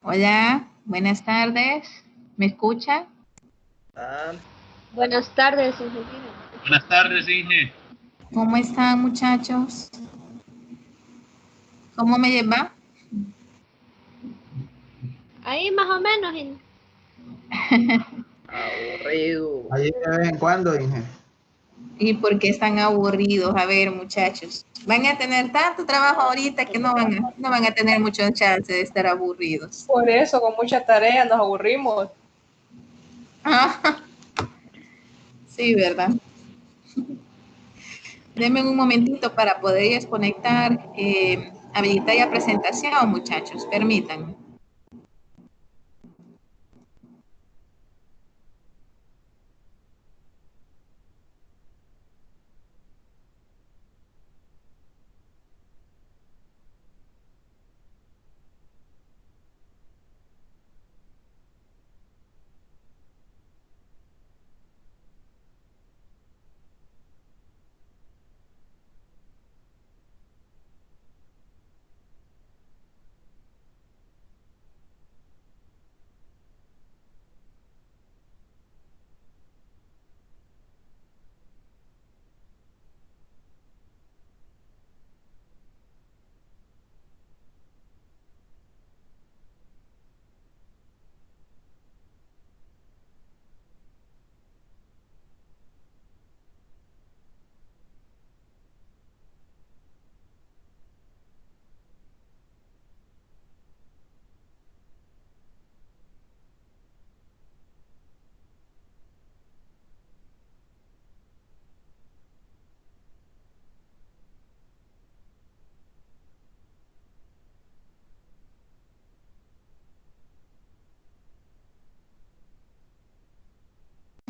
Hola, buenas tardes. ¿Me escucha? Ah, Buenas tardes, ingeniero. Buenas tardes, Inge. ¿Cómo están, muchachos? ¿Cómo me lleva? Ahí más o menos. aburrido. Ahí de vez en cuando, Inge. ¿Y por qué están aburridos? A ver, muchachos, van a tener tanto trabajo ahorita que no van a tener mucho chance de estar aburridos. Por eso, con mucha tarea, nos aburrimos. Ah, sí, ¿verdad? Denme un momentito para poder desconectar, habilitar ya presentación, muchachos, permítanme.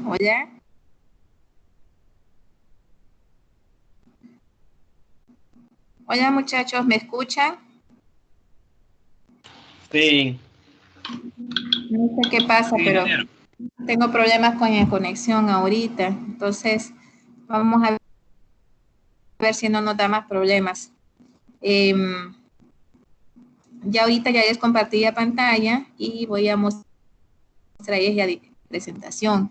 Hola. Hola, muchachos, ¿me escuchan? Sí. No sé qué pasa, Sí, pero ingeniero. tengo problemas con la conexión ahorita. Entonces, vamos a ver si no nos da más problemas. Ya ahorita ya les compartí la pantalla y voy a mostrarles la presentación.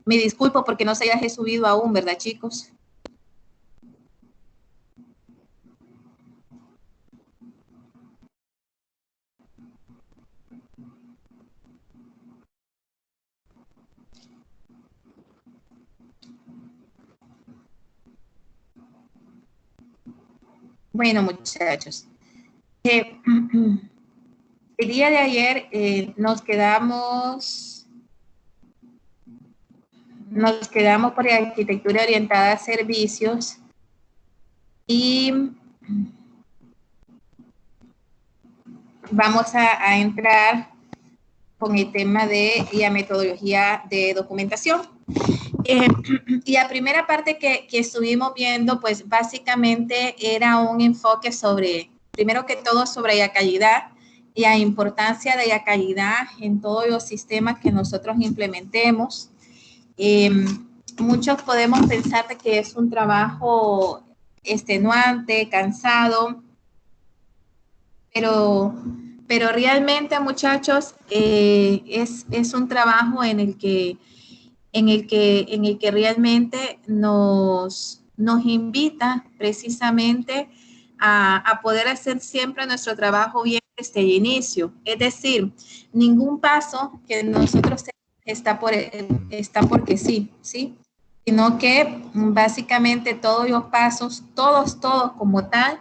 Me disculpo porque no se las he subido aún, ¿verdad, chicos? Bueno, muchachos. El día de ayer nos quedamos por la arquitectura orientada a servicios y vamos a entrar con el tema de la metodología de documentación. Y la primera parte que estuvimos viendo, pues básicamente era un enfoque sobre, primero que todo, sobre la calidad y la importancia de la calidad en todos los sistemas que nosotros implementemos. Eh, Muchos podemos pensar de que es un trabajo extenuante, cansado, pero, pero realmente, muchachos, es un trabajo en el que realmente nos invita precisamente a poder hacer siempre nuestro trabajo bien desde el inicio. Es decir, ningún paso que nosotros está porque sí, ¿sí? Sino que básicamente todos los pasos, todos como tal,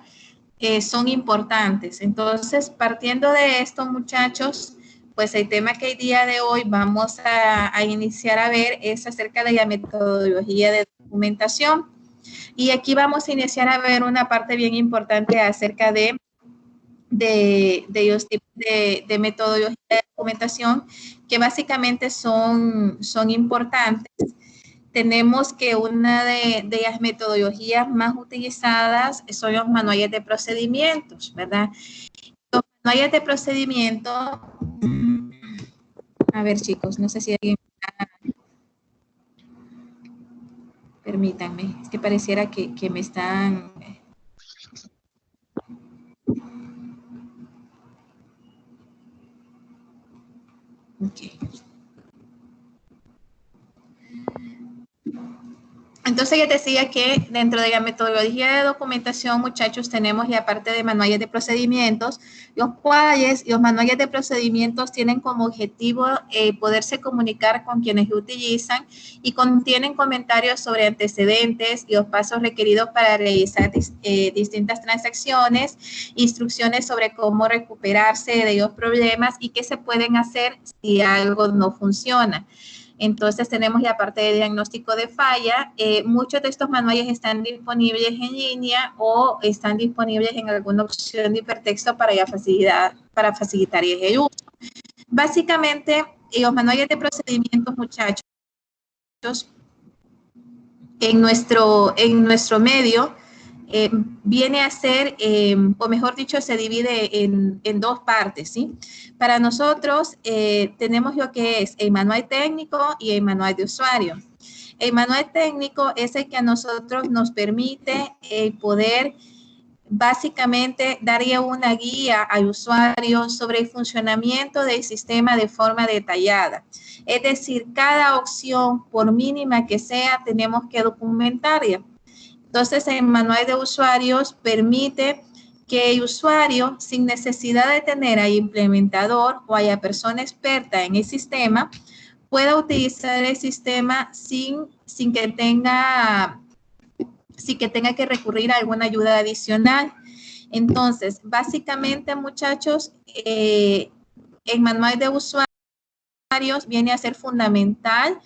son importantes. Entonces, partiendo de esto, muchachos, pues el tema que el día de hoy vamos a iniciar a ver es acerca de la metodología de documentación. Y aquí vamos a iniciar a ver una parte bien importante acerca de los tipos de metodología de documentación que básicamente son importantes. Tenemos que una de las metodologías más utilizadas son los manuales de procedimientos, ¿verdad? Los manuales de procedimiento, a ver, chicos, no sé si alguien, permítanme, es que pareciera que me están, Okay. Entonces, ya decía que dentro de la metodología de documentación, muchachos, tenemos ya parte de manuales de procedimientos, los cuales los manuales de procedimientos tienen como objetivo poderse comunicar con quienes lo utilizan y contienen comentarios sobre antecedentes y los pasos requeridos para realizar distintas transacciones, instrucciones sobre cómo recuperarse de los problemas y qué se pueden hacer si algo no funciona. Entonces tenemos la parte de diagnóstico de falla. Muchos de estos manuales están disponibles en línea o están disponibles en alguna opción de hipertexto para facilitar el uso. Básicamente, los manuales de procedimientos, muchachos, en nuestro medio, viene a ser, o mejor dicho, se divide en dos partes, ¿sí? Para nosotros tenemos lo que es el manual técnico y el manual de usuario. El manual técnico es el que a nosotros nos permite poder básicamente darle una guía al usuario sobre el funcionamiento del sistema de forma detallada. Es decir, cada opción, por mínima que sea, tenemos que documentarla. Entonces, el manual de usuarios permite que el usuario, sin necesidad de tener al implementador o a la persona experta en el sistema, pueda utilizar el sistema sin que tenga que recurrir a alguna ayuda adicional. Entonces, básicamente, muchachos, el manual de usuarios viene a ser fundamental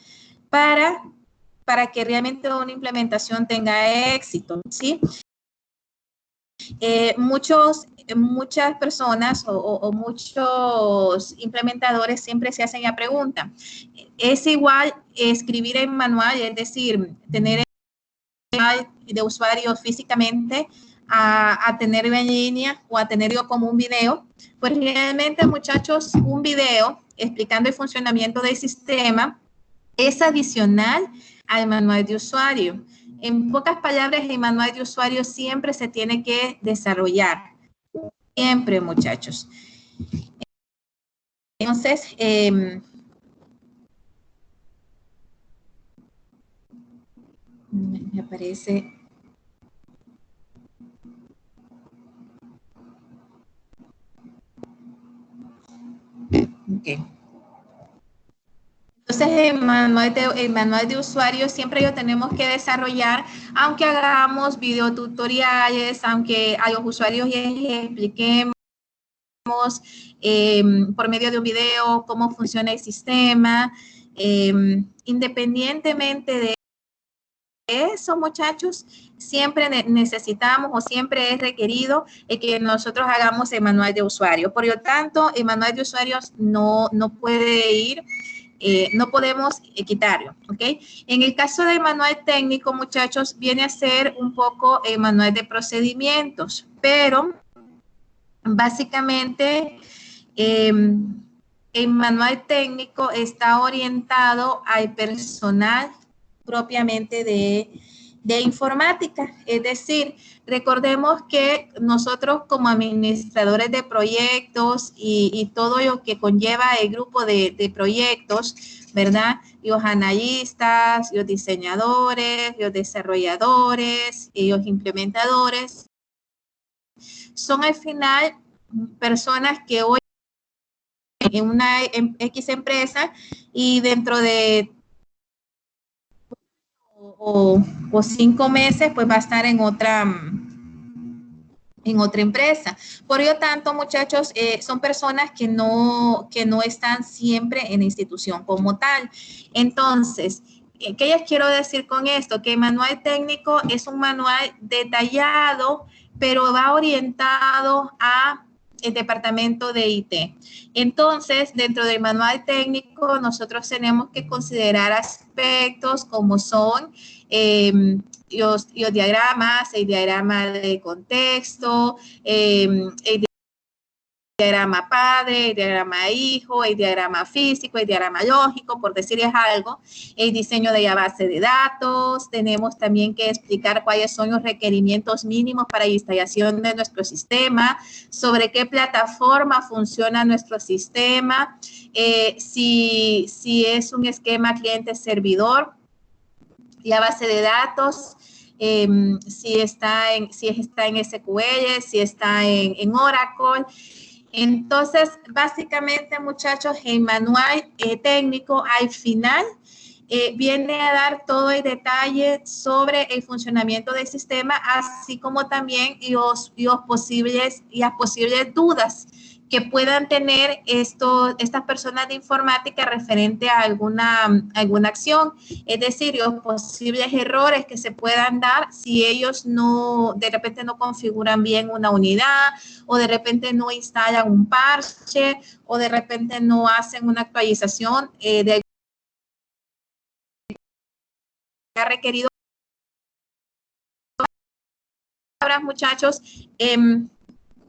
para que realmente una implementación tenga éxito, ¿sí? Muchas personas o muchos implementadores siempre se hacen la pregunta, ¿es igual escribir el manual, es decir, tener el manual de usuarios físicamente a tenerlo en línea o a tenerlo como un video? Pues realmente, muchachos, un video explicando el funcionamiento del sistema es adicional al manual de usuario. En pocas palabras, el manual de usuario siempre se tiene que desarrollar. Siempre, muchachos. Entonces, me aparece... Okay. Entonces, el manual de usuario siempre lo tenemos que desarrollar, aunque hagamos videotutoriales, aunque a los usuarios les expliquemos por medio de un video cómo funciona el sistema. Independientemente de eso, muchachos, siempre necesitamos o siempre es requerido que nosotros hagamos el manual de usuario. Por lo tanto, el manual de usuarios no puede ir... no podemos quitarlo, ¿ok? En el caso del manual técnico, muchachos, viene a ser un poco el manual de procedimientos, pero básicamente el manual técnico está orientado al personal propiamente de informática, es decir, recordemos que nosotros como administradores de proyectos y todo lo que conlleva el grupo de proyectos, ¿verdad? Los analistas, los diseñadores, los desarrolladores y los implementadores son al final personas que hoy en una X empresa y dentro de o 5 meses, pues va a estar en otra empresa. Por lo tanto, muchachos, son personas que no están siempre en la institución como tal. Entonces, ¿qué les quiero decir con esto? Que el manual técnico es un manual detallado, pero va orientado a el departamento de IT. Entonces, dentro del manual técnico, nosotros tenemos que considerar aspectos como son los diagramas, el diagrama de contexto, el diagrama padre, el diagrama hijo, el diagrama físico, el diagrama lógico, por decirles algo, el diseño de la base de datos. Tenemos también que explicar cuáles son los requerimientos mínimos para la instalación de nuestro sistema, sobre qué plataforma funciona nuestro sistema, si es un esquema cliente-servidor, la base de datos, si está en SQL, si está en Oracle. Entonces, básicamente, muchachos, el manual técnico al final viene a dar todo el detalle sobre el funcionamiento del sistema, así como también las posibles dudas que puedan tener estas personas de informática referente a alguna acción, es decir, los posibles errores que se puedan dar si ellos de repente no configuran bien una unidad, o de repente no instalan un parche, o de repente no hacen una actualización de ha requerido. Muchachos,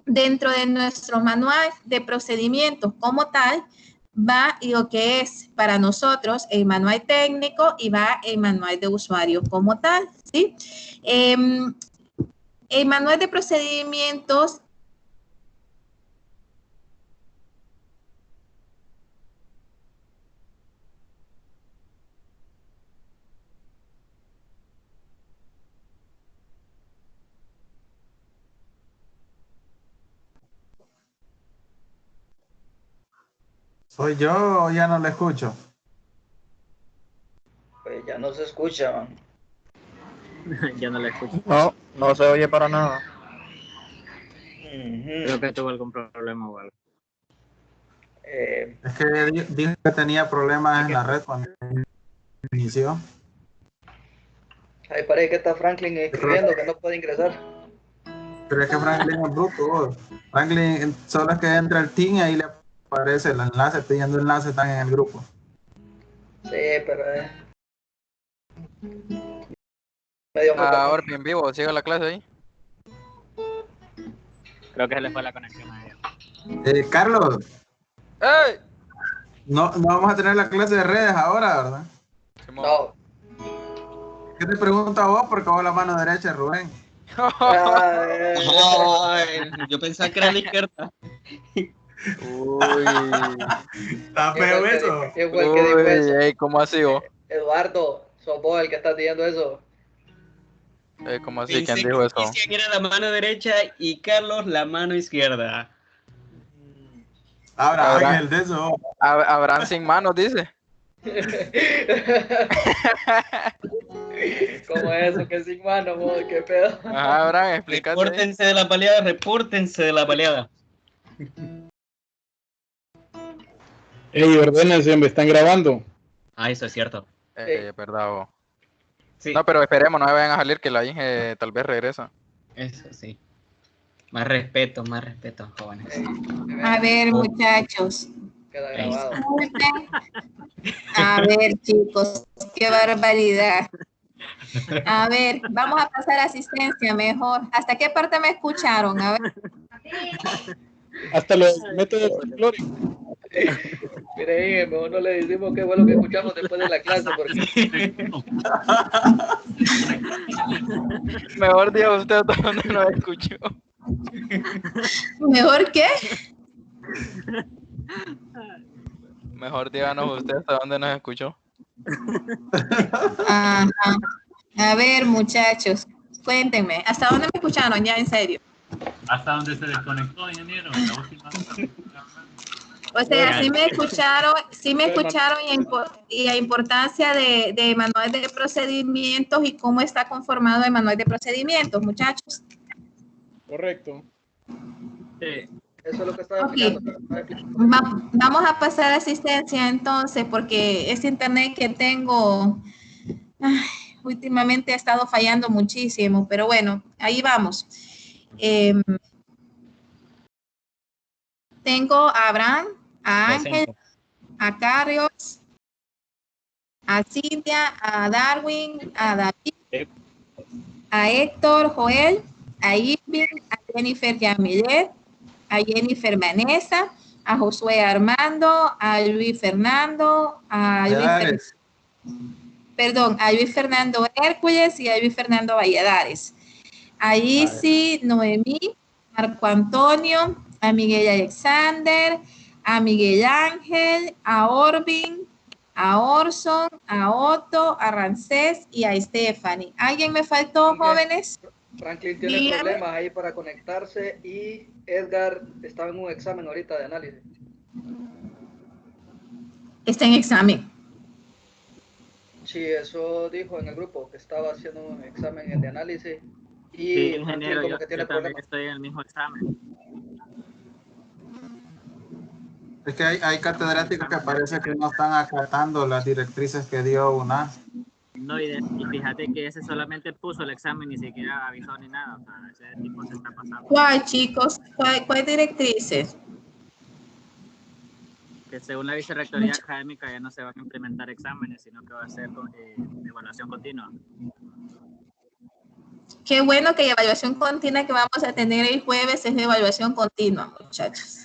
dentro de nuestro manual de procedimientos como tal, va lo que es para nosotros el manual técnico y va el manual de usuario como tal, ¿sí? El manual de procedimientos ¿Soy yo o ya no le escucho? Pues ya no se escucha, man. Ya no la escucho. No, no se oye para nada. Creo que tuvo algún problema o algo. Es que dijo que tenía problemas en la red cuando inició. Ahí parece que está Franklin escribiendo que no puede ingresar. Pero es que Franklin es bruto. Franklin solo es que entra el team y ahí le aparece el enlace, pidiendo enlace, están en el grupo. Sí, pero medio Ahora bien vivo, sigue la clase ahí. Creo que se le fue la conexión a ella. Carlos, ¡Ey! no vamos a tener la clase de redes ahora, ¿verdad? no. ¿Qué te pregunto a vos? Porque vos la mano derecha, Rubén. Ay, yo pensaba que era la izquierda. Uy. Está feo eso. ¿Quién fue el que dijo eso? Ey, ¿cómo así vos? Eduardo, sos vos el que estás diciendo eso. ¿Cómo así? Pensé ¿Quién dijo que eso? Cristian era la mano derecha y Carlos la mano izquierda. Ahora, Ahora- Ángel, de eso. Abraham sin manos, dice. ¿Cómo es eso? Que sin mano, vos, qué pedo. Ajá, Abraham, explícate. Repórtense de la paleada, repórtense de la paleada. Ey, ordénense, me están grabando. Ah, eso es cierto. Verdad, vos. Sí, No, pero esperemos, no me vayan a salir que la Inge tal vez regresa. eso sí. Más respeto, jóvenes. a ver, muchachos. Queda grabado. Disculpen. A ver, chicos, qué barbaridad. A ver, vamos a pasar a asistencia mejor. ¿Hasta qué parte me escucharon? A ver. Hasta los métodos folclóricos. Mire, mejor no le decimos qué fue lo que escuchamos después de la clase, porque Mejor diga usted hasta dónde nos escuchó. ¿Mejor qué? Mejor díganos usted hasta dónde nos escuchó. Ajá. A ver, muchachos, cuéntenme, ¿hasta dónde me escucharon ya en serio? Hasta donde se desconectó, ingeniero. La última. O sea, sí me escucharon y la importancia de manual de procedimientos y cómo está conformado el manual de procedimientos, muchachos. Correcto. eso es lo que estaba Ok. explicando. Vamos a pasar a asistencia entonces, porque ese internet que tengo últimamente ha estado fallando muchísimo, pero bueno, ahí vamos. Tengo a Abraham, a Ángel, a Carlos, a Cintia, a Darwin, a David, a Héctor, Joel, a Irving, a Jennifer Yamilet, a Jennifer Vanessa, a Josué Armando, a Luis Fernando, a Luis a Luis Fernando Hércules y a Luis Fernando Valladares. A Isi, Noemí, Marco Antonio, a Miguel Alexander, a Miguel Ángel, a Orvin, a Orson, a Otto, a Rancés y a Stephanie. ¿Alguien me faltó, jóvenes? Franklin tiene problemas ahí para conectarse y Edgar estaba en un examen ahorita de análisis. Está en examen. Sí, eso dijo en el grupo, que estaba haciendo un examen de análisis y Sí, ingeniero, como que tiene yo también problemas. estoy en el mismo examen. Es que hay catedráticos que parece que no están acatando las directrices que dio UNA. No, y fíjate que ese solamente puso el examen, ni siquiera avisó ni nada. O sea, ese tipo se está pasando. ¿Cuál, chicos? ¿Cuál directrices? Que según la vicerrectoría académica ya no se van a implementar exámenes, sino que va a ser evaluación continua. Qué bueno que la evaluación continua que vamos a tener el jueves es de evaluación continua, muchachos.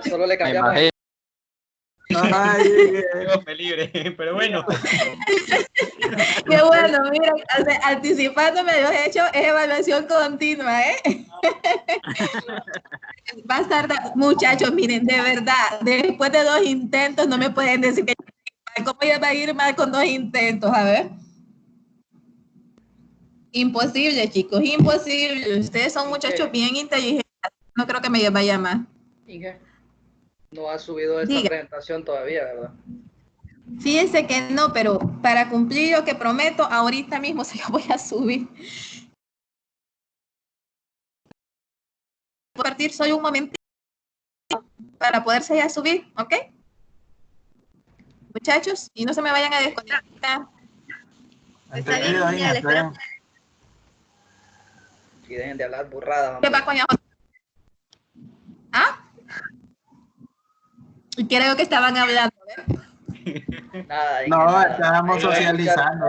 Solo le cambiamos. Libre, pero bueno. Qué bueno, mira, anticipándome lo he hecho, es evaluación continua, ¿eh? Va a estar, muchachos, miren, de verdad, después de 2 intentos no me pueden decir que ¿cómo ya va a ir mal con 2 intentos? A ver. Imposible, chicos, imposible. Ustedes son muchachos bien inteligentes. No creo que me vaya mal. Inge, no ha subido esta presentación todavía, ¿verdad? Fíjense que no, pero para cumplir lo que prometo, ahorita mismo se lo voy a subir. Compartir solo un momentito para poderse ya subir, ¿ok? Muchachos, y no se me vayan a desconectar. Está bien, genial, espero. Y dejen de hablar burradas. ¿Qué va, coño? ¿Ah? Y creo que estaban hablando, ¿eh? Nada, no, estábamos socializando.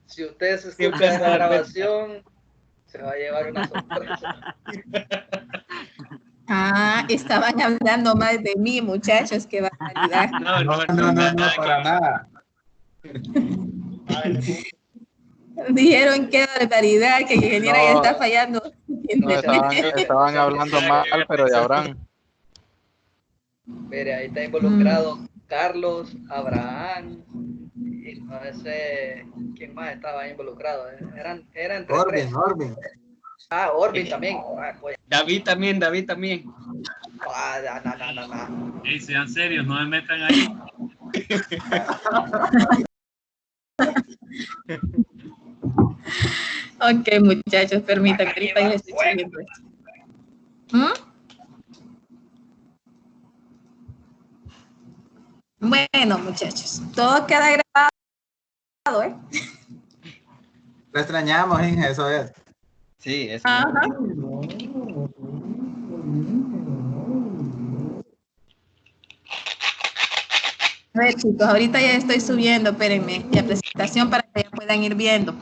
Si usted se escucha esta grabación, se va a llevar una sorpresa. Ah, estaban hablando mal de mí, muchachos, qué barbaridad. No, para nada. Dijeron qué barbaridad, que ingeniera ya está fallando. No, estaban hablando mal, pero de Abraham. Mire, ahí está involucrado Carlos, Abraham, y no sé quién más estaba involucrado. Eran entre Orvin. Ah, Orvin también. Pues. David también. No. Hey, sean serios, no me metan ahí. Ok, muchachos, permítanme, ahorita les estoy subiendo esto. Bueno, muchachos, todo queda grabado, ¿eh? Lo extrañamos, Inge, eso es. Sí, eso. Ajá. A ver, chicos, ahorita ya estoy subiendo, espérenme, la presentación para que ya puedan ir viendo.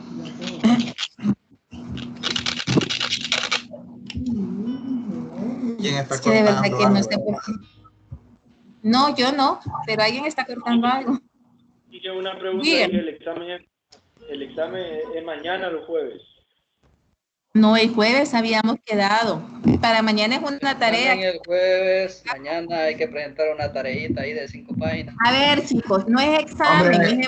¿Quién está es que de verdad que algo? no sé por qué. No, yo no, pero alguien está cortando algo. Y que una pregunta, el examen es mañana o el jueves. No, el jueves habíamos quedado. Para mañana es una tarea. El jueves, mañana hay que presentar una tareita ahí de 5 páginas. A ver, chicos, no es examen. Hombre, es en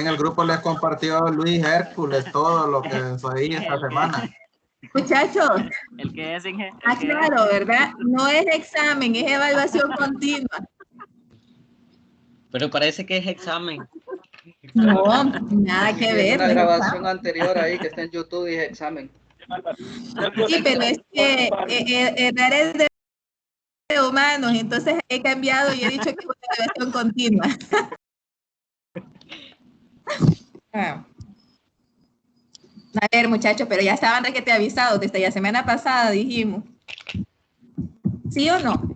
el grupo les compartió Luis Hércules todo lo que soy esta semana. Muchachos, el que es ingeniero. Claro, ¿verdad? No es examen, es evaluación continua. Pero parece que es examen. No, nada que ver. Una grabación anterior ahí que está en YouTube y es examen. Sí, pero es que errores de humanos, entonces he cambiado y he dicho que es una evaluación continua. A ver, muchachos, pero ya estaban requete avisados desde la semana pasada, dijimos. ¿Sí o no?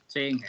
Sí.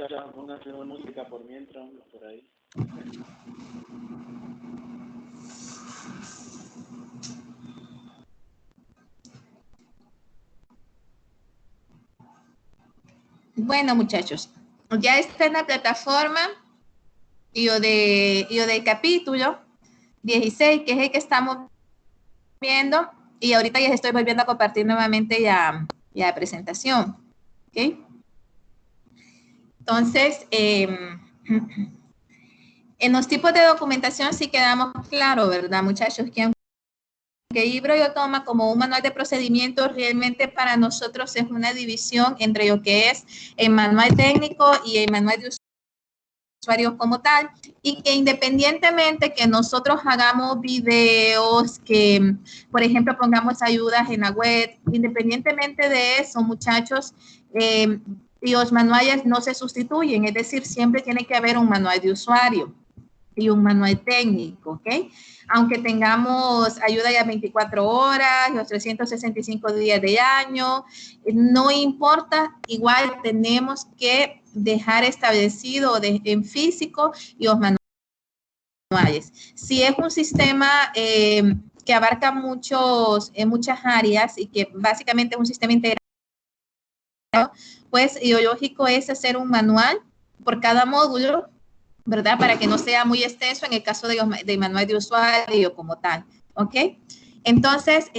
muchachos, pónganse una música por mientras, por ahí. Bueno, muchachos, ya está en la plataforma y yo del capítulo 16, que es el que estamos viendo, y ahorita ya estoy volviendo a compartir nuevamente ya la presentación. ¿Ok? Entonces, en los tipos de documentación sí quedamos claros, ¿verdad, muchachos? Que aunque el libro yo toma como un manual de procedimientos, realmente para nosotros es una división entre lo que es el manual técnico y el manual de usuarios como tal, y que independientemente que nosotros hagamos videos, que por ejemplo pongamos ayudas en la web, independientemente de eso, muchachos, los manuales no se sustituyen, es decir, siempre tiene que haber un manual de usuario y un manual técnico, ¿ok? Aunque tengamos ayuda ya 24 horas, los 365 días del año, no importa, igual tenemos que dejar establecido en físico y los manuales. Si es un sistema que abarca muchas áreas y que básicamente es un sistema integrado, pues lo lógico es hacer un manual por cada módulo, ¿verdad? Para que no sea muy extenso en el caso de manual de usuario como tal, ¿ok? Entonces,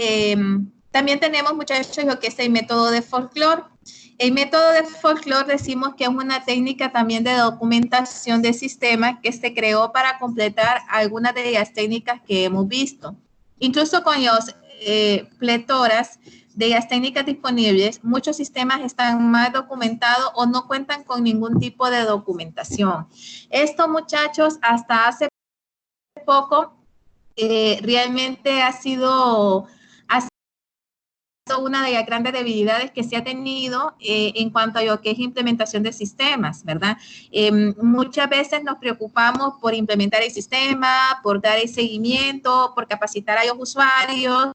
también tenemos, muchachos, lo que es el método de folclore. El método de folclore decimos que es una técnica también de documentación de sistemas que se creó para completar algunas de las técnicas que hemos visto. Incluso con los pletoras de las técnicas disponibles, muchos sistemas están mal documentados o no cuentan con ningún tipo de documentación. Esto, muchachos, hasta hace poco realmente ha sido una de las grandes debilidades que se ha tenido en cuanto a lo que es implementación de sistemas, ¿verdad? Muchas veces nos preocupamos por implementar el sistema, por dar el seguimiento, por capacitar a los usuarios,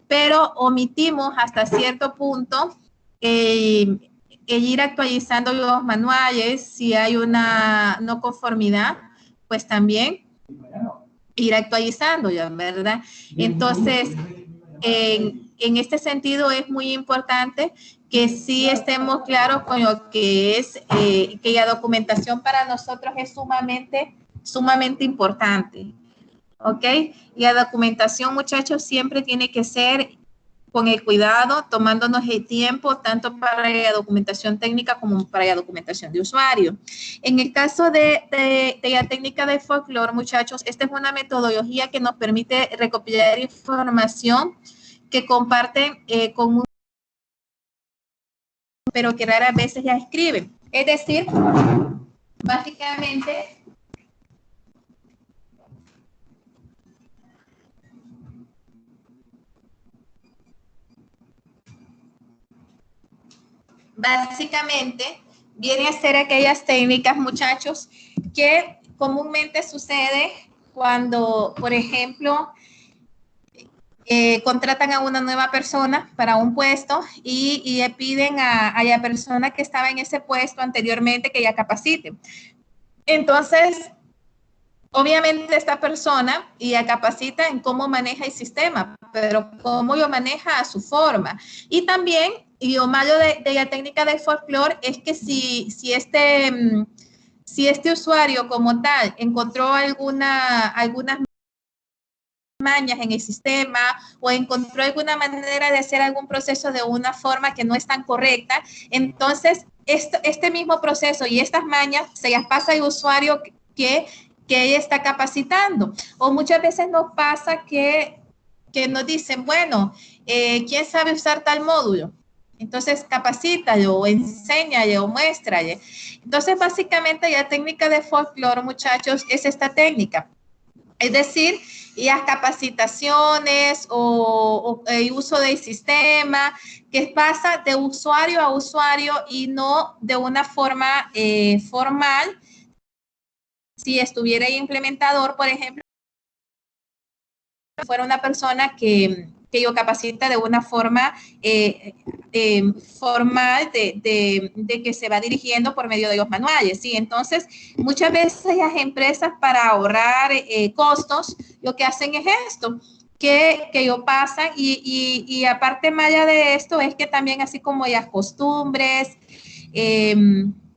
pero omitimos hasta cierto punto el ir actualizando los manuales. Si hay una no conformidad, pues también ir actualizando, ¿verdad? Entonces, en este sentido es muy importante que sí estemos claros con lo que es que la documentación para nosotros es sumamente importante, ¿ok? Y la documentación, muchachos, siempre tiene que ser con el cuidado, tomándonos el tiempo, tanto para la documentación técnica como para la documentación de usuario. En el caso de la técnica de folclore, muchachos, esta es una metodología que nos permite recopilar información que comparten con un, pero que raras veces ya escriben. Es decir, básicamente viene a ser aquellas técnicas, muchachos, que comúnmente sucede cuando, por ejemplo, contratan a una nueva persona para un puesto y le piden a la persona que estaba en ese puesto anteriormente que ya capacite. Entonces, obviamente esta persona ya capacita en cómo maneja el sistema, pero cómo lo maneja a su forma. Y también, y lo malo de la técnica de folclore es que si este usuario como tal encontró algunas mañas en el sistema o encontró alguna manera de hacer algún proceso de una forma que no es tan correcta, entonces este mismo proceso y estas mañas se las pasa al usuario que ella está capacitando. O muchas veces nos pasa que nos dicen, bueno, ¿quién sabe usar tal módulo? Entonces capacítalo, o enséñale, o muéstrale. Entonces básicamente la técnica de folclore, muchachos, es esta técnica. Es decir, las capacitaciones o el uso del sistema que pasa de usuario a usuario y no de una forma formal. Si estuviera el implementador, por ejemplo, fuera una persona que que yo capacita de una forma formal de que se va dirigiendo por medio de los manuales, ¿sí? Entonces, muchas veces las empresas para ahorrar costos, lo que hacen es esto, que ellos pasan y aparte más allá de esto es que también así como las costumbres,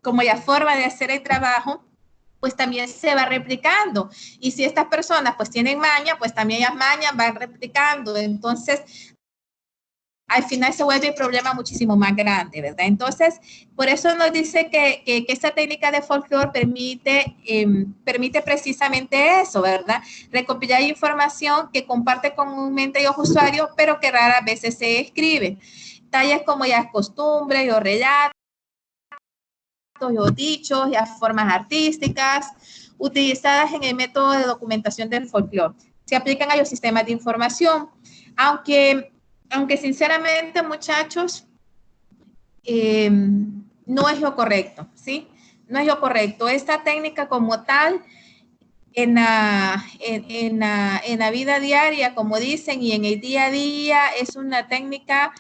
como la forma de hacer el trabajo, pues también se va replicando. Y si estas personas pues tienen maña, pues también las mañas van replicando. Entonces, al final se vuelve el problema muchísimo más grande, ¿verdad? Entonces, por eso nos dice que esta técnica de folclore permite precisamente eso, ¿verdad? Recopilar información que comparte comúnmente los usuarios, pero que raras veces se escribe. Tales como las costumbres, los relatos, los dichos, las formas artísticas utilizadas en el método de documentación del folclore. Se aplican a los sistemas de información, aunque sinceramente, muchachos, no es lo correcto, ¿sí? No es lo correcto. Esta técnica como tal, en la vida diaria, como dicen, y en el día a día, es una técnica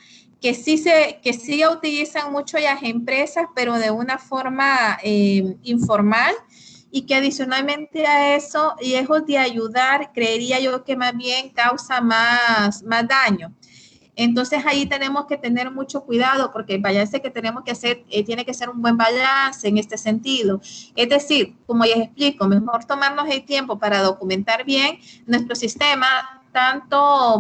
que sí utilizan mucho las empresas, pero de una forma informal, y que adicionalmente a eso, lejos de ayudar, creería yo que más bien causa más daño. Entonces ahí tenemos que tener mucho cuidado porque el balance que tenemos que hacer tiene que ser un buen balance en este sentido. Es decir, como les explico, mejor tomarnos el tiempo para documentar bien nuestro sistema, tanto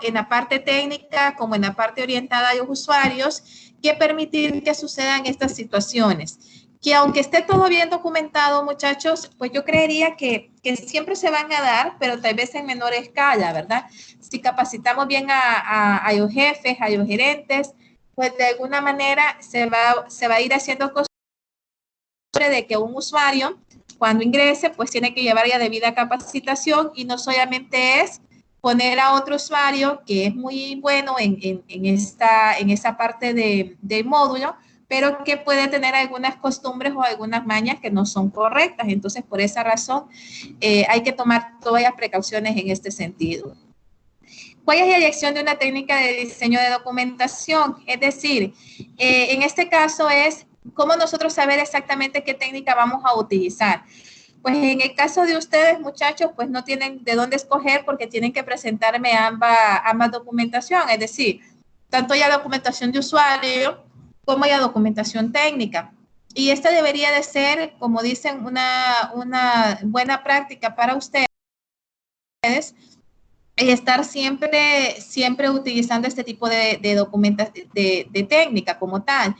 en la parte técnica como en la parte orientada a los usuarios, que permitir que sucedan estas situaciones. Que aunque esté todo bien documentado, muchachos, pues yo creería que siempre se van a dar, pero tal vez en menor escala, ¿verdad? Si capacitamos bien a los jefes, a los gerentes, pues de alguna manera se va a ir haciendo costumbre de que un usuario, cuando ingrese, pues tiene que llevar ya debida capacitación y no solamente es poner a otro usuario que es muy bueno en esa parte del módulo, pero que puede tener algunas costumbres o algunas mañas que no son correctas. Entonces, por esa razón, hay que tomar todas las precauciones en este sentido. ¿Cuál es la elección de una técnica de diseño de documentación? Es decir, en este caso es cómo nosotros saber exactamente qué técnica vamos a utilizar. Pues en el caso de ustedes, muchachos, pues no tienen de dónde escoger porque tienen que presentarme ambas documentación, es decir, tanto la documentación de usuario como la documentación técnica. Y esta debería de ser, como dicen, una buena práctica para ustedes y estar siempre utilizando este tipo de técnica como tal.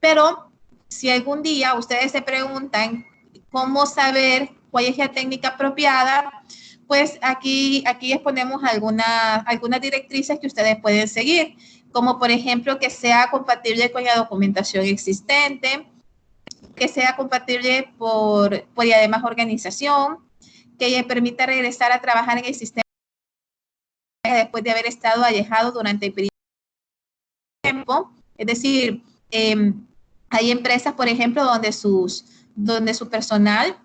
Pero si algún día ustedes se preguntan cómo saber cuál es la técnica apropiada, pues aquí les ponemos algunas directrices que ustedes pueden seguir, como por ejemplo que sea compatible con la documentación existente, que sea compatible por la demás organización, que le permita regresar a trabajar en el sistema después de haber estado alejado durante el periodo de tiempo. Es decir, hay empresas, por ejemplo, donde su personal,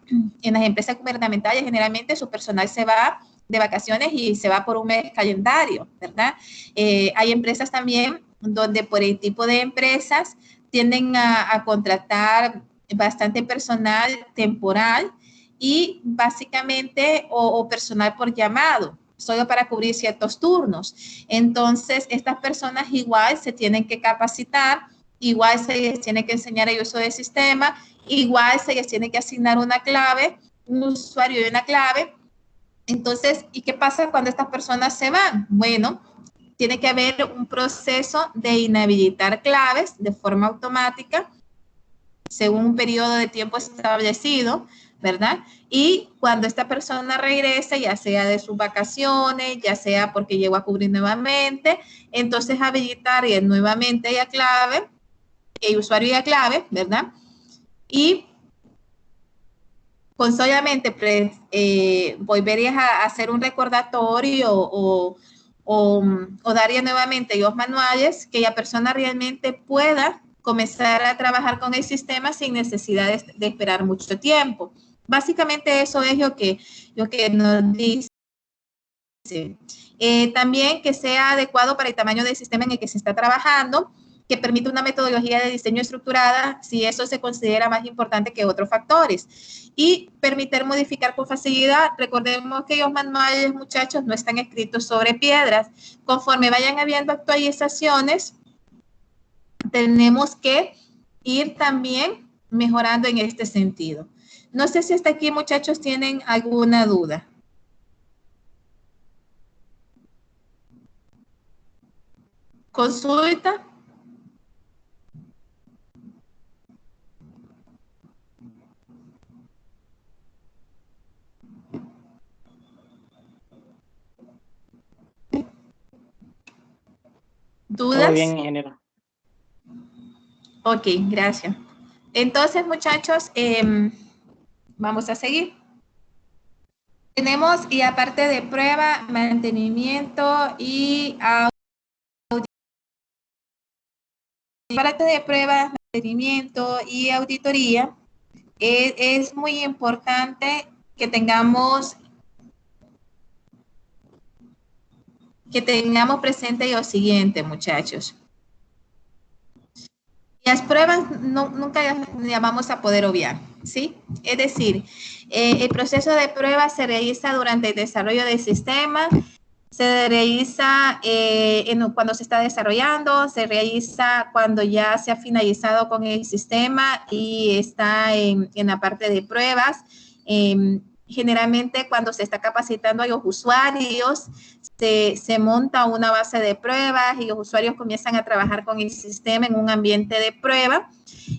en las empresas gubernamentales, generalmente su personal se va de vacaciones y se va por un mes calendario, ¿verdad? Hay empresas también donde por el tipo de empresas tienden a contratar bastante personal temporal y básicamente o personal por llamado, solo para cubrir ciertos turnos. Entonces, estas personas igual se tienen que capacitar, igual se les tiene que enseñar el uso del sistema, igual se les tiene que asignar una clave, un usuario y una clave. Entonces, ¿y qué pasa cuando estas personas se van? Bueno, tiene que haber un proceso de inhabilitar claves de forma automática según un periodo de tiempo establecido, ¿verdad? Y cuando esta persona regrese, ya sea de sus vacaciones, ya sea porque llegó a cubrir nuevamente, entonces habilitar nuevamente la clave, el usuario y la clave, ¿verdad? Y con solamente volverías a hacer un recordatorio o daría nuevamente los manuales que la persona realmente pueda comenzar a trabajar con el sistema sin necesidad de esperar mucho tiempo. Básicamente eso es lo que nos dice Sí. También que sea adecuado para el tamaño del sistema en el que se está trabajando, que permita una metodología de diseño estructurada, si eso se considera más importante que otros factores. Y permitir modificar con facilidad. Recordemos que los manuales, muchachos, no están escritos sobre piedras. Conforme vayan habiendo actualizaciones, tenemos que ir también mejorando en este sentido. No sé si hasta aquí, muchachos, tienen alguna duda. ¿Consulta? ¿Dudas? Todo bien, ingeniero. Ok, gracias. Entonces, muchachos, vamos a seguir. Tenemos, y aparte de prueba, mantenimiento y aparte de pruebas, mantenimiento y auditoría, es muy importante que tengamos presente lo siguiente, muchachos. Las pruebas nunca las vamos a poder obviar, ¿sí? Es decir, el proceso de prueba se realiza durante el desarrollo del sistema, se realiza cuando se está desarrollando, se realiza cuando ya se ha finalizado con el sistema y está en la parte de pruebas. Generalmente cuando se está capacitando a los usuarios, se monta una base de pruebas y los usuarios comienzan a trabajar con el sistema en un ambiente de prueba.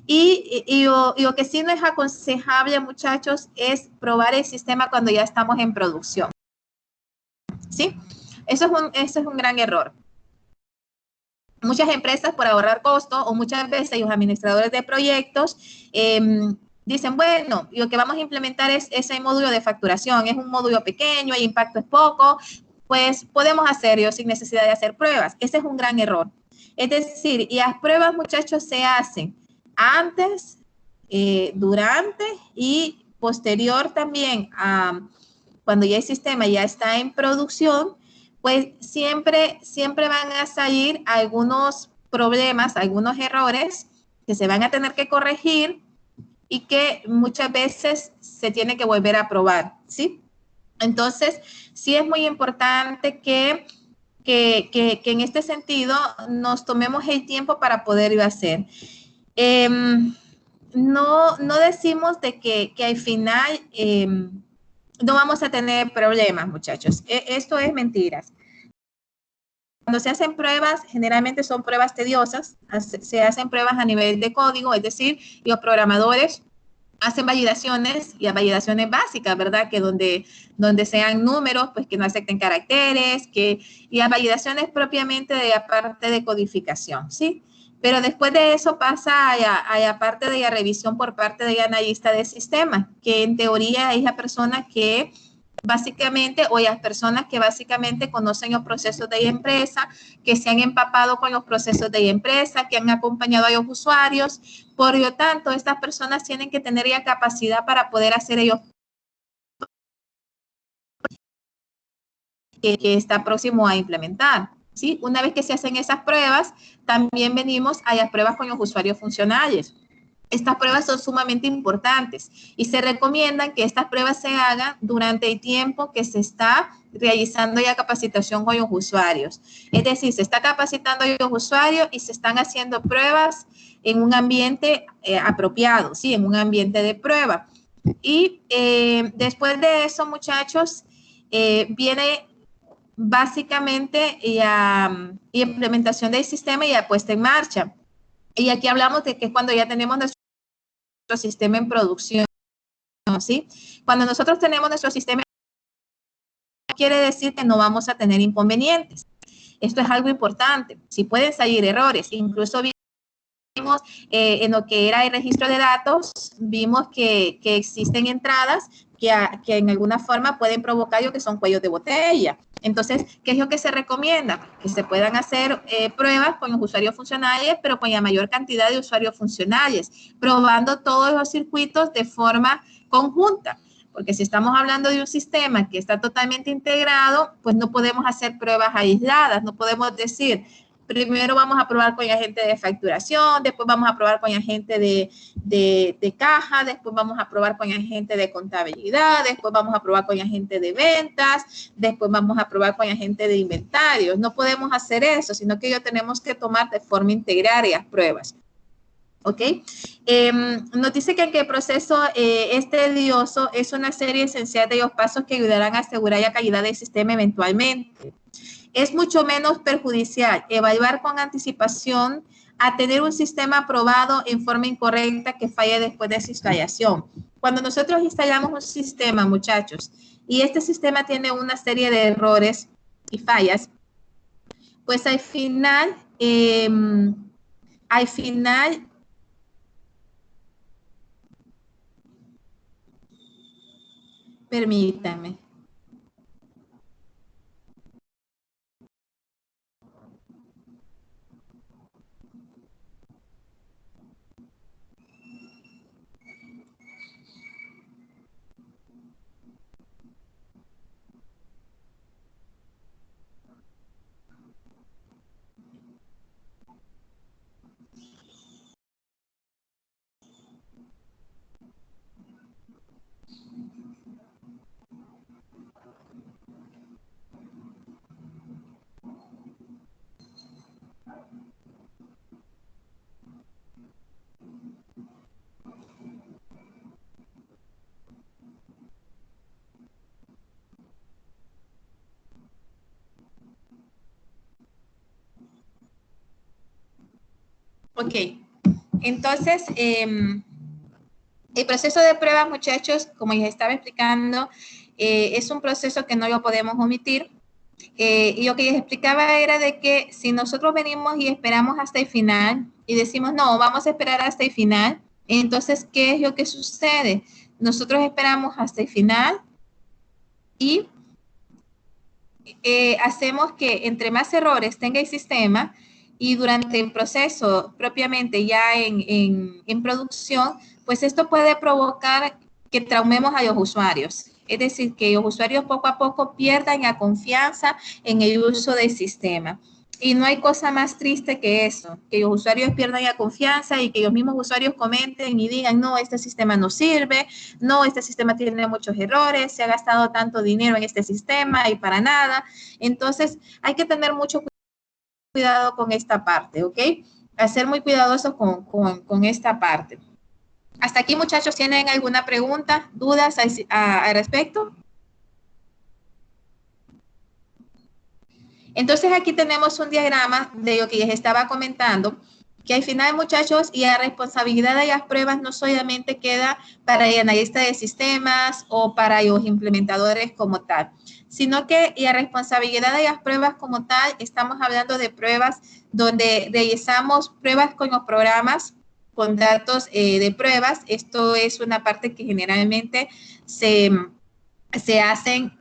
Y lo que sí no es aconsejable, muchachos, es probar el sistema cuando ya estamos en producción. ¿Sí? Eso es un gran error. Muchas empresas, por ahorrar costos, o muchas veces los administradores de proyectos dicen, bueno, lo que vamos a implementar es ese módulo de facturación. Es un módulo pequeño, el impacto es poco, pues podemos hacerlo sin necesidad de hacer pruebas. Ese es un gran error. Es decir, y las pruebas, muchachos, se hacen antes, durante y posterior también a cuando ya el sistema ya está en producción, pues siempre van a salir algunos problemas, algunos errores que se van a tener que corregir y que muchas veces se tiene que volver a probar, ¿sí? Entonces, sí es muy importante que en este sentido nos tomemos el tiempo para poderlo hacer. No decimos de que al final no vamos a tener problemas, muchachos. Esto es mentiras. Cuando se hacen pruebas, generalmente son pruebas tediosas. Se hacen pruebas a nivel de código, es decir, los programadores hacen validaciones, y a validaciones básicas, ¿verdad? Que donde sean números, pues que no acepten caracteres, y a validaciones propiamente de la parte de codificación, ¿sí? Pero después de eso pasa a la parte de la revisión por parte del analista de sistema, que en teoría es la persona que básicamente, o las personas que básicamente conocen los procesos de la empresa, que se han empapado con los procesos de la empresa, que han acompañado a los usuarios. Por lo tanto, estas personas tienen que tener la capacidad para poder hacer ellos que está próximo a implementar, ¿sí? Una vez que se hacen esas pruebas, también venimos a las pruebas con los usuarios funcionales. Estas pruebas son sumamente importantes y se recomiendan que estas pruebas se hagan durante el tiempo que se está realizando la capacitación con los usuarios. Es decir, se está capacitando a los usuarios y se están haciendo pruebas en un ambiente apropiado, ¿sí? En un ambiente de prueba. Y después de eso, muchachos, viene básicamente la implementación del sistema y la puesta en marcha. Y aquí hablamos de que es cuando ya tenemos nuestro sistema en producción, ¿sí? Cuando nosotros tenemos nuestro sistema, quiere decir que no vamos a tener inconvenientes. Esto es algo importante. Si pueden salir errores, incluso vimos en lo que era el registro de datos, vimos que existen entradas que en alguna forma pueden provocar lo que son cuellos de botella. Entonces, ¿qué es lo que se recomienda? Que se puedan hacer pruebas con los usuarios funcionales, pero con la mayor cantidad de usuarios funcionales, probando todos los circuitos de forma conjunta. porque si estamos hablando de un sistema que está totalmente integrado, pues no podemos hacer pruebas aisladas, no podemos decir, primero vamos a probar con el agente de facturación, después vamos a probar con el agente de caja, después vamos a probar con el agente de contabilidad, después vamos a probar con el agente de ventas, después vamos a probar con el agente de inventarios. No podemos hacer eso, sino que yo tenemos que tomar de forma integraria pruebas. ¿Ok? Nos dice que aunque el proceso es tedioso, es una serie esencial de los pasos que ayudarán a asegurar la calidad del sistema eventualmente. Es mucho menos perjudicial evaluar con anticipación a tener un sistema aprobado en forma incorrecta que falle después de su instalación. Cuando nosotros instalamos un sistema, muchachos, y este sistema tiene una serie de errores y fallas, pues al final, permítanme. Ok, entonces, el proceso de pruebas, muchachos, como les estaba explicando, es un proceso que no lo podemos omitir. Y lo que les explicaba era de que si nosotros venimos y esperamos hasta el final y decimos, no, vamos a esperar hasta el final, entonces, ¿qué es lo que sucede? Nosotros esperamos hasta el final y hacemos que entre más errores tenga el sistema, y durante el proceso propiamente ya en producción, pues esto puede provocar que traumemos a los usuarios. Es decir, que los usuarios poco a poco pierdan la confianza en el uso del sistema. Y no hay cosa más triste que eso, que los usuarios pierdan la confianza y que los mismos usuarios comenten y digan, no, este sistema no sirve, no, este sistema tiene muchos errores, se ha gastado tanto dinero en este sistema y para nada. Entonces, hay que tener mucho cuidado con esta parte, ¿ok? A ser muy cuidadosos con esta parte. Hasta aquí, muchachos, ¿tienen alguna pregunta, dudas al respecto? Entonces, aquí tenemos un diagrama de lo que les estaba comentando, que al final, muchachos, y la responsabilidad de las pruebas no solamente queda para el analista de sistemas o para los implementadores como tal, sino que la responsabilidad de las pruebas como tal, estamos hablando de pruebas donde realizamos pruebas con los programas, con datos de pruebas. Esto es una parte que generalmente se hacen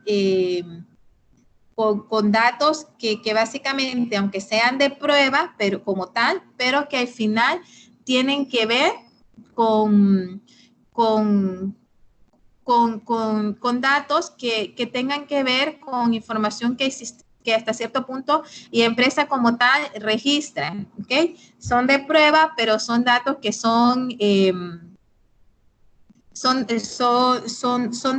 con datos que básicamente, aunque sean de prueba, pero como tal, pero que al final tienen que ver con datos que tengan que ver con información que hasta cierto punto y empresa como tal registran, ¿ok? Son de prueba, pero son datos que son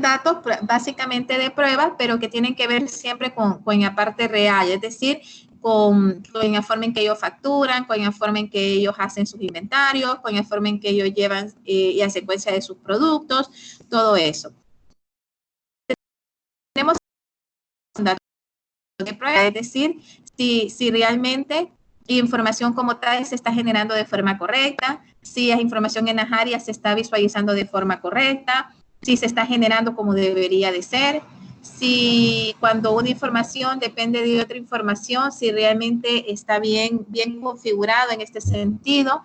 datos básicamente de prueba, pero que tienen que ver siempre con la parte real, es decir, con la forma en que ellos facturan, con la forma en que ellos hacen sus inventarios, con la forma en que ellos llevan la secuencia de sus productos, todo eso. Tenemos datos de prueba, es decir, si realmente información como tal se está generando de forma correcta, si la información en las áreas se está visualizando de forma correcta, si se está generando como debería de ser, si cuando una información depende de otra información, si realmente está bien configurado en este sentido.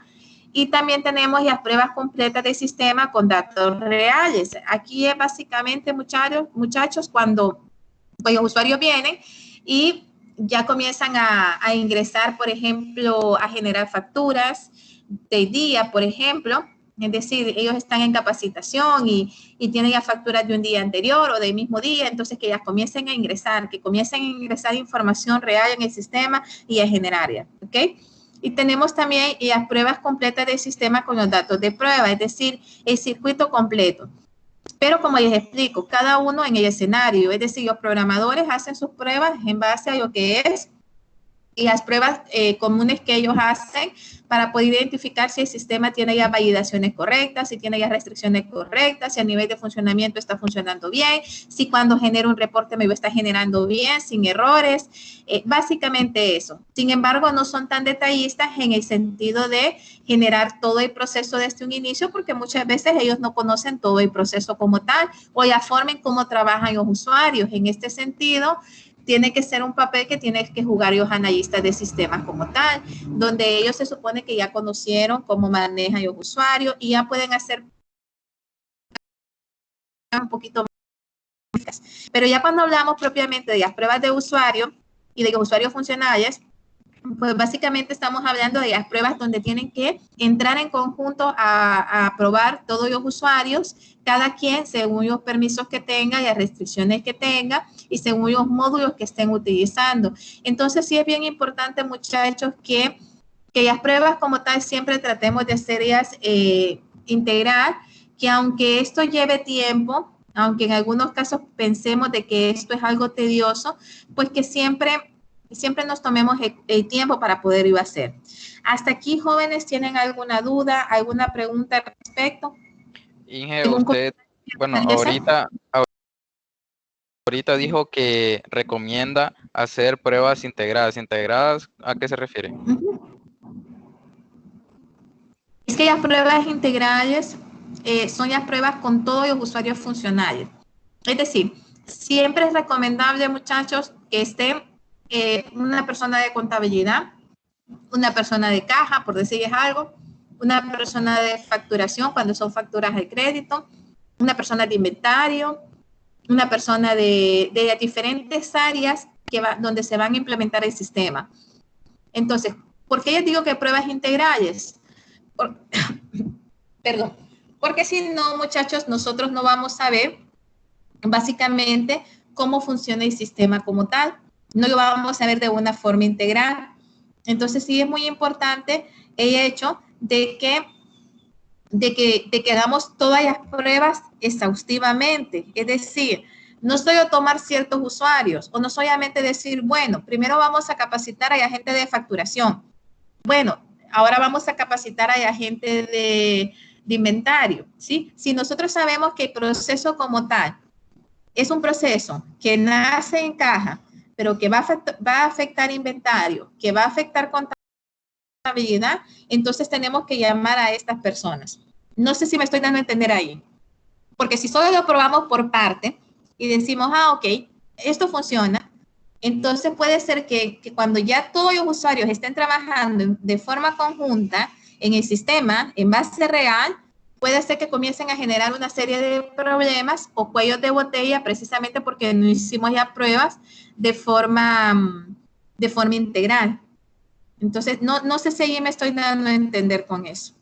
Y también tenemos las pruebas completas del sistema con datos reales. Aquí es básicamente, muchachos, cuando los usuarios vienen y ya comienzan a ingresar, por ejemplo, a generar facturas de día, por ejemplo, Es decir, ellos están en capacitación y tienen ya facturas de un día anterior o del mismo día, entonces que ya comiencen a ingresar, información real en el sistema y a generarla, ¿ok? Y tenemos también las pruebas completas del sistema con los datos de prueba, es decir, el circuito completo. Pero como les explico, cada uno en el escenario, es decir, los programadores hacen sus pruebas en base a lo que es y las pruebas comunes que ellos hacen para poder identificar si el sistema tiene ya validaciones correctas, si tiene ya restricciones correctas, si a nivel de funcionamiento está funcionando bien, si cuando genera un reporte me lo está generando bien, sin errores, básicamente eso. Sin embargo, no son tan detallistas en el sentido de generar todo el proceso desde un inicio, porque muchas veces ellos no conocen todo el proceso como tal o la forma en cómo trabajan los usuarios. En este sentido, tiene que ser un papel que tienen que jugar los analistas de sistemas como tal, donde ellos se supone que ya conocieron cómo manejan los usuarios y ya pueden hacer un poquito más. Pero ya cuando hablamos propiamente de las pruebas de usuario y de los usuarios funcionales, pues básicamente estamos hablando de las pruebas donde tienen que entrar en conjunto a probar todos los usuarios, cada quien según los permisos que tenga y las restricciones que tenga y según los módulos que estén utilizando. Entonces sí es bien importante, muchachos, que las pruebas como tal siempre tratemos de hacerlas integral, que aunque esto lleve tiempo, aunque en algunos casos pensemos de que esto es algo tedioso, pues que siempre nos tomemos el tiempo para poderlo hacer. Hasta aquí, jóvenes, ¿tienen alguna duda, alguna pregunta al respecto? Inge, usted, bueno, ahorita dijo que recomienda hacer pruebas integradas. ¿Integradas a qué se refiere? Es que las pruebas integrales son las pruebas con todos los usuarios funcionales. Es decir, siempre es recomendable, muchachos, que esté una persona de contabilidad, una persona de caja, por decirles algo, una persona de facturación cuando son facturas de crédito, una persona de inventario, una persona de las diferentes áreas donde se van a implementar el sistema. Entonces, ¿por qué les digo que pruebas integrales? Perdón, porque si no, muchachos, nosotros no vamos a ver básicamente cómo funciona el sistema como tal. No lo vamos a ver de una forma integral. Entonces sí es muy importante el hecho de que hagamos todas las pruebas exhaustivamente. Es decir, no solo tomar ciertos usuarios o no solamente decir, bueno, primero vamos a capacitar a la gente de facturación. Bueno, ahora vamos a capacitar a la gente de inventario, ¿sí? Si nosotros sabemos que el proceso como tal es un proceso que nace en caja, pero que va a afectar inventario, que va a afectar contabilidad, entonces tenemos que llamar a estas personas. No sé si me estoy dando a entender ahí. Porque si solo lo probamos por parte y decimos, ok, esto funciona, entonces puede ser que cuando ya todos los usuarios estén trabajando de forma conjunta en el sistema, en base real, puede ser que comiencen a generar una serie de problemas o cuellos de botella precisamente porque no hicimos ya pruebas de forma integral. Entonces, no sé si me estoy dando a entender con eso.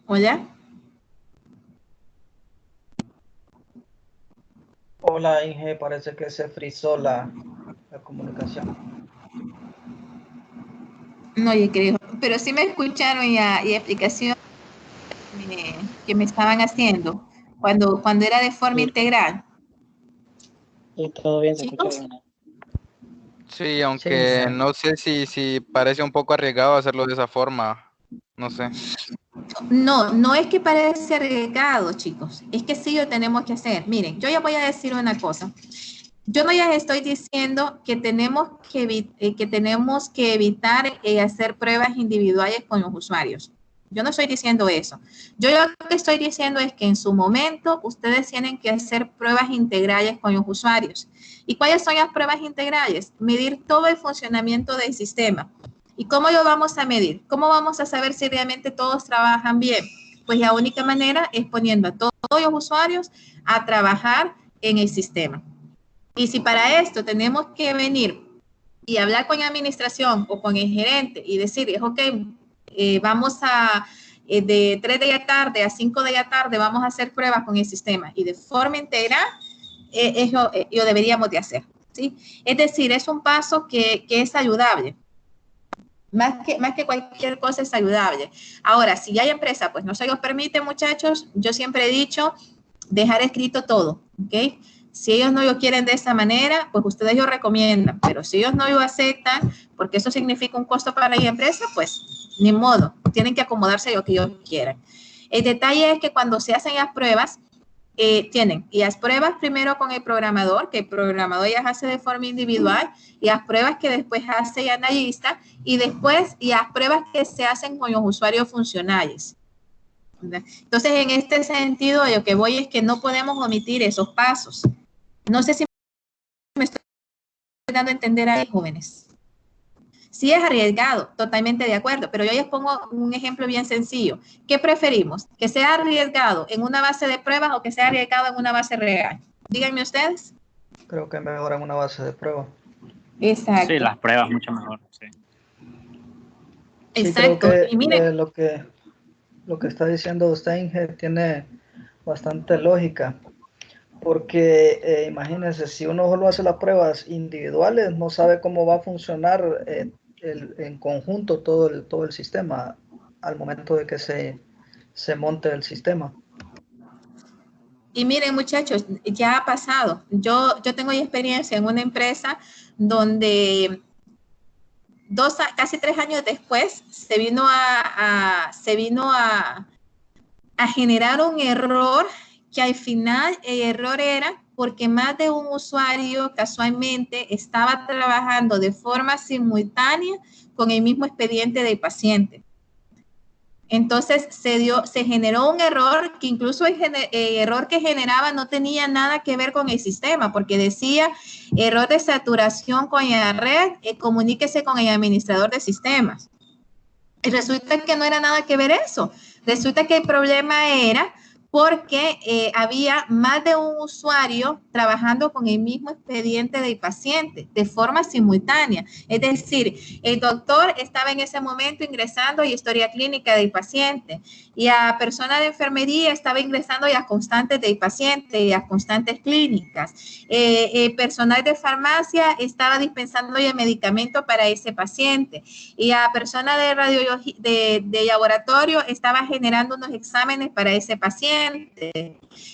¿Hola? Hola, Inge, parece que se frizó la comunicación. No, yo creo, pero sí me escucharon y explicación que me estaban haciendo cuando era de forma integral. Sí, todo bien, se escucha bien. Sí, aunque sí, no sé si parece un poco arriesgado hacerlo de esa forma, no sé. No es que parece arriesgado, chicos, es que sí lo tenemos que hacer. Miren, yo ya voy a decir una cosa. Yo no ya estoy diciendo que tenemos que evitar hacer pruebas individuales con los usuarios. Yo no estoy diciendo eso. Yo lo que estoy diciendo es que en su momento ustedes tienen que hacer pruebas integrales con los usuarios. ¿Y cuáles son las pruebas integrales? Medir todo el funcionamiento del sistema. ¿Y cómo lo vamos a medir? ¿Cómo vamos a saber si realmente todos trabajan bien? Pues la única manera es poniendo a todos los usuarios a trabajar en el sistema. Y si para esto tenemos que venir y hablar con la administración o con el gerente y decir, ok, vamos a, de 3 de la tarde a 5 de la tarde, vamos a hacer pruebas con el sistema y de forma integral, eso lo deberíamos de hacer, ¿sí? Es decir, es un paso que es saludable. Más que cualquier cosa es saludable. Ahora, si hay empresa, pues no se los permite, muchachos, yo siempre he dicho, dejar escrito todo, ¿ok? Si ellos no lo quieren de esa manera, pues ustedes lo recomiendan, pero si ellos no lo aceptan, porque eso significa un costo para la empresa, pues ni modo, tienen que acomodarse a lo que ellos quieran. El detalle es que cuando se hacen las pruebas, tienen y las pruebas primero con el programador, que el programador ya hace de forma individual, y las pruebas que después hace el analista, y después y las pruebas que se hacen con los usuarios funcionales. Entonces, en este sentido, lo que voy es que no podemos omitir esos pasos. No sé si me estoy dando a entender ahí, jóvenes. Sí es arriesgado, totalmente de acuerdo, pero yo les pongo un ejemplo bien sencillo. ¿Qué preferimos? ¿Que sea arriesgado en una base de pruebas o que sea arriesgado en una base real? Díganme ustedes. Creo que mejor en una base de pruebas. Exacto. Sí, las pruebas mucho mejor, sí. Exacto. Sí, creo que, y miren, lo que está diciendo usted, Inge, tiene bastante lógica. Porque imagínense, si uno solo hace las pruebas individuales, no sabe cómo va a funcionar en conjunto todo el sistema al momento de que se monte el sistema. Y miren, muchachos, ya ha pasado. Yo tengo experiencia en una empresa donde casi 3 años después se vino a generar un error que al final el error era porque más de un usuario casualmente estaba trabajando de forma simultánea con el mismo expediente del paciente. Entonces se generó un error que incluso el error que generaba no tenía nada que ver con el sistema, porque decía error de saturación con la red, comuníquese con el administrador de sistemas. Y resulta que no era nada que ver eso. Resulta que el problema era porque había más de un usuario trabajando con el mismo expediente del paciente de forma simultánea. Es decir, el doctor estaba en ese momento ingresando la historia clínica del paciente y la persona de enfermería estaba ingresando las constantes del paciente y las constantes clínicas. El personal de farmacia estaba dispensando el medicamento para ese paciente y la persona de radiología de laboratorio estaba generando unos exámenes para ese paciente.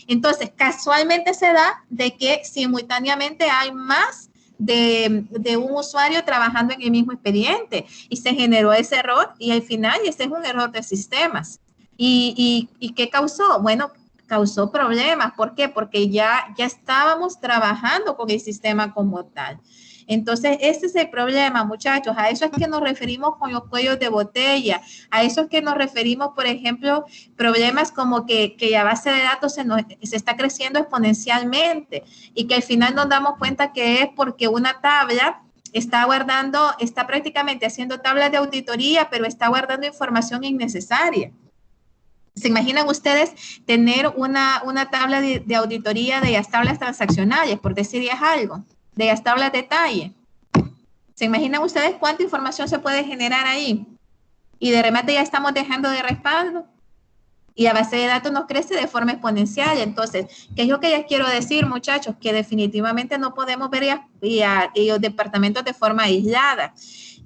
Entonces, casualmente se da de que simultáneamente hay más de un usuario trabajando en el mismo expediente y se generó ese error y al final ese es un error de sistemas. ¿Y qué causó? Bueno, causó problemas. ¿Por qué? Porque ya estábamos trabajando con el sistema como tal. Entonces, este es el problema, muchachos. A eso es que nos referimos con los cuellos de botella. A eso es que nos referimos, por ejemplo, problemas como que la base de datos se está creciendo exponencialmente y que al final nos damos cuenta que es porque una tabla está prácticamente haciendo tablas de auditoría, pero está guardando información innecesaria. ¿Se imaginan ustedes tener una tabla de auditoría de las tablas transaccionales, por decirles algo? De las tablas de detalle. ¿Se imaginan ustedes cuánta información se puede generar ahí? Y de repente ya estamos dejando de respaldo y la base de datos nos crece de forma exponencial. Entonces, ¿qué es lo que les quiero decir, muchachos? Que definitivamente no podemos ver los departamentos de forma aislada.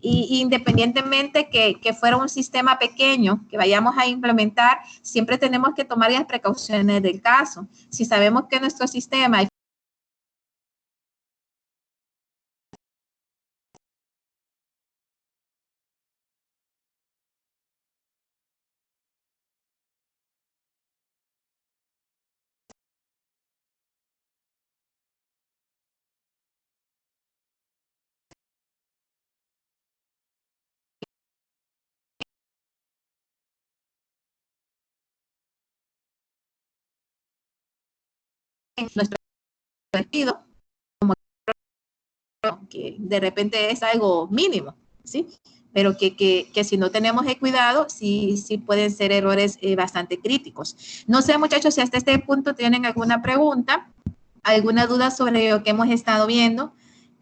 Y independientemente que fuera un sistema pequeño que vayamos a implementar, siempre tenemos que tomar las precauciones del caso. Si sabemos que nuestro sistema nuestro despido, como que de repente es algo mínimo, ¿sí? Pero que si no tenemos el cuidado, sí pueden ser errores bastante críticos. No sé, muchachos, si hasta este punto tienen alguna pregunta, alguna duda sobre lo que hemos estado viendo.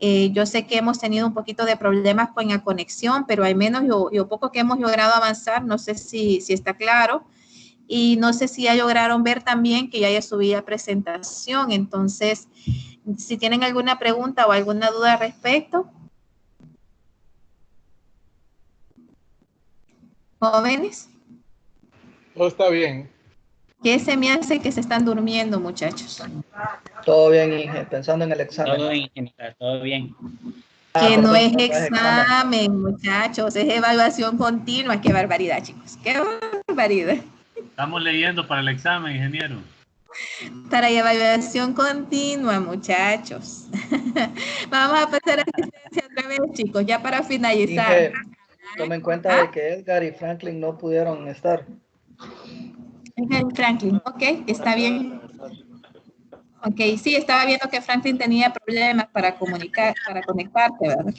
Yo sé que hemos tenido un poquito de problemas con la conexión, pero al menos yo poco que hemos logrado avanzar, no sé si está claro. Y no sé si ya lograron ver también que ya haya subido la presentación. Entonces, si tienen alguna pregunta o alguna duda al respecto. Jóvenes. Todo está bien. ¿Qué se me hace que se están durmiendo, muchachos? Todo bien, Inge, pensando en el examen. Todo bien, Ingenita, todo bien. Que no perdón, es no examen, muchachos, es evaluación continua. Qué barbaridad, chicos, qué barbaridad. Estamos leyendo para el examen, ingeniero. Para evaluación continua, muchachos. Vamos a pasar a asistencia otra vez, chicos, ya para finalizar. Inge, tome en cuenta de que Edgar y Franklin no pudieron estar. Edgar y Franklin, ok, está bien. Ok, sí, estaba viendo que Franklin tenía problemas para conectarse, ¿verdad?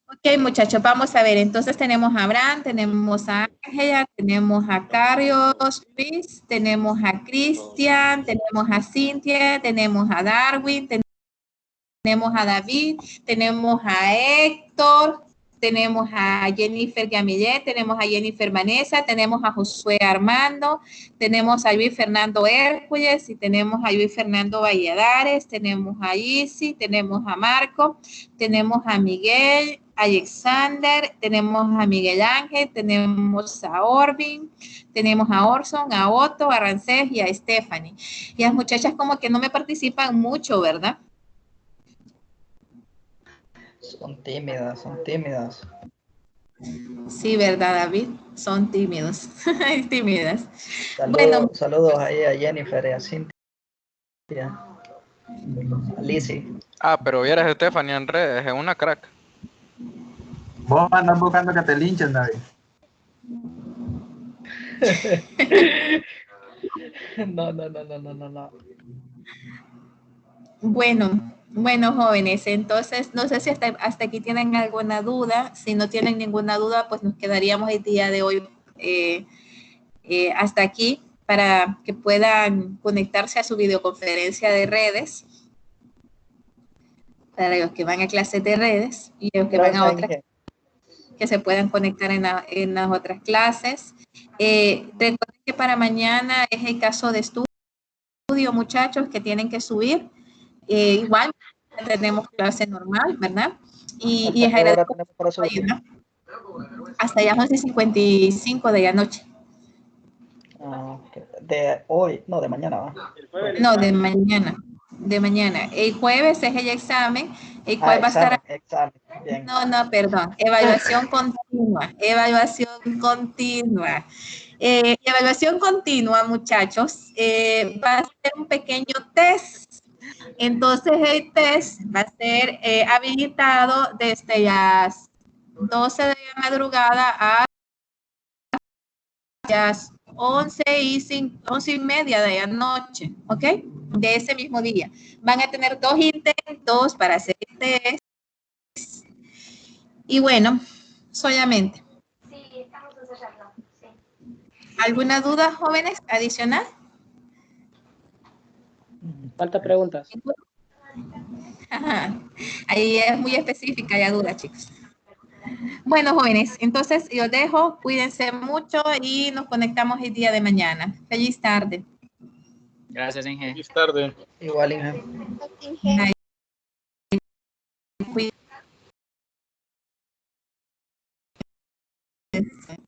Ok, muchachos, vamos a ver. Entonces tenemos a Abraham, tenemos a Ángela, tenemos a Carlos Luis, tenemos a Cristian, tenemos a Cintia, tenemos a Darwin, tenemos a David, tenemos a Héctor, tenemos a Jennifer Gamillet, tenemos a Jennifer Vanessa, tenemos a Josué Armando, tenemos a Luis Fernando Hércules y tenemos a Luis Fernando Valladares, tenemos a Isi, tenemos a Marco, tenemos a Miguel, Alexander, tenemos a Miguel Ángel, tenemos a Orvin, tenemos a Orson, a Otto, a Rancés y a Stephanie. Y las muchachas como que no me participan mucho, ¿verdad? Son tímidas, son tímidas. Sí, ¿verdad, David? Son tímidos, tímidas. Saludos ahí a Jennifer y a Cintia. A Lizzie. Ah, pero vieras a Stephanie en redes, es una crack. Vos andas buscando que te linchen, David. No. Bueno, jóvenes, entonces no sé si hasta aquí tienen alguna duda. Si no tienen ninguna duda, pues nos quedaríamos el día de hoy hasta aquí para que puedan conectarse a su videoconferencia de redes. Para los que van a clases de redes y los que van a otras, que se puedan conectar en las otras clases. Recuerden que para mañana es el caso de estudio, muchachos, que tienen que subir. Igual tenemos clase normal, ¿verdad? Y es agradable hasta ya 11:55 de la noche. De hoy, no, de mañana, ¿va? No, de mañana. De mañana. El jueves es el examen, el cual va a estar... Bien. No, perdón. Evaluación continua. Evaluación continua. Evaluación continua, muchachos, va a ser un pequeño test. Entonces, el test va a ser habilitado desde las 12 de la madrugada a las 11:30 de la noche, ¿ok? De ese mismo día. Van a tener 2 intentos para hacer el test. Y bueno, solamente. Sí, estamos ensayando. Sí. ¿Alguna duda, jóvenes, adicional? Falta preguntas. Ajá. Ahí es muy específica la duda, chicos. Bueno, jóvenes, entonces yo dejo, cuídense mucho y nos conectamos el día de mañana. Feliz tarde. Gracias, Inge. Feliz tarde. Igual, Inge. Cuídense.